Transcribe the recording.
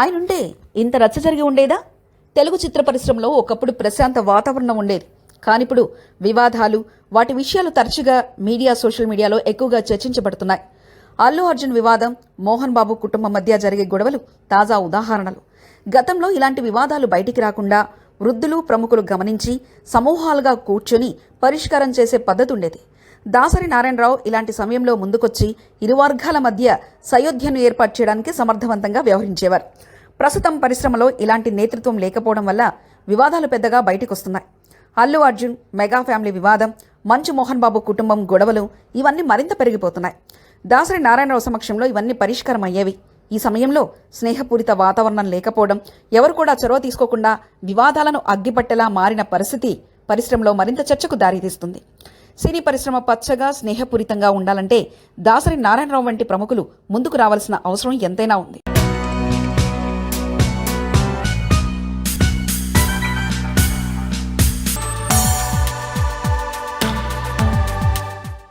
ఆయనుంటే ఇంత రచ్చ జరిగి ఉండేదా? తెలుగు చిత్ర పరిశ్రమలో ఒకప్పుడు ప్రశాంత వాతావరణం ఉండేది. కానిప్పుడు వివాదాలు, వాటి విషయాలు తరచుగా సోషల్ మీడియాలో ఎక్కువగా చర్చించబడుతున్నాయి. అల్లు అర్జున్ వివాదం, మోహన్ బాబు కుటుంబం మధ్య జరిగే గొడవలు తాజా ఉదాహరణలు. గతంలో ఇలాంటి వివాదాలు బయటికి రాకుండా వృద్ధులు, ప్రముఖులు గమనించి సమూహాలుగా కూర్చొని పరిష్కారం చేసే పద్ధతి ఉండేది. దాసరి నారాయణరావు ఇలాంటి సమయంలో ముందుకొచ్చి ఇరు వర్గాల మధ్య సయోధ్యను ఏర్పాటు చేయడానికి సమర్థవంతంగా వ్యవహరించేవారు. ప్రస్తుతం పరిశ్రమలో ఇలాంటి నేతృత్వం లేకపోవడం వల్ల వివాదాలు పెద్దగా బయటకొస్తున్నాయి. అల్లు అర్జున్ మెగా ఫ్యామిలీ వివాదం, మంచు మోహన్ బాబు కుటుంబం గొడవలు ఇవన్నీ మరింత పెరిగిపోతున్నాయి. దాసరి నారాయణరావు సమక్షంలో ఇవన్నీ పరిష్కారం అయ్యేవి. ఈ సమయంలో స్నేహపూరిత వాతావరణం లేకపోవడం, ఎవరు కూడా చొరవ తీసుకోకుండా వివాదాలను అగ్గిపట్టేలా మారిన పరిస్థితి పరిశ్రమలో మరింత చర్చకు దారితీస్తుంది. సినీ పరిశ్రమ పచ్చగా స్నేహపూరితంగా ఉండాలంటే దాసరి నారాయణరావు వంటి ప్రముఖులు ముందుకు రావాల్సిన అవసరం ఎంతైనా ఉంది.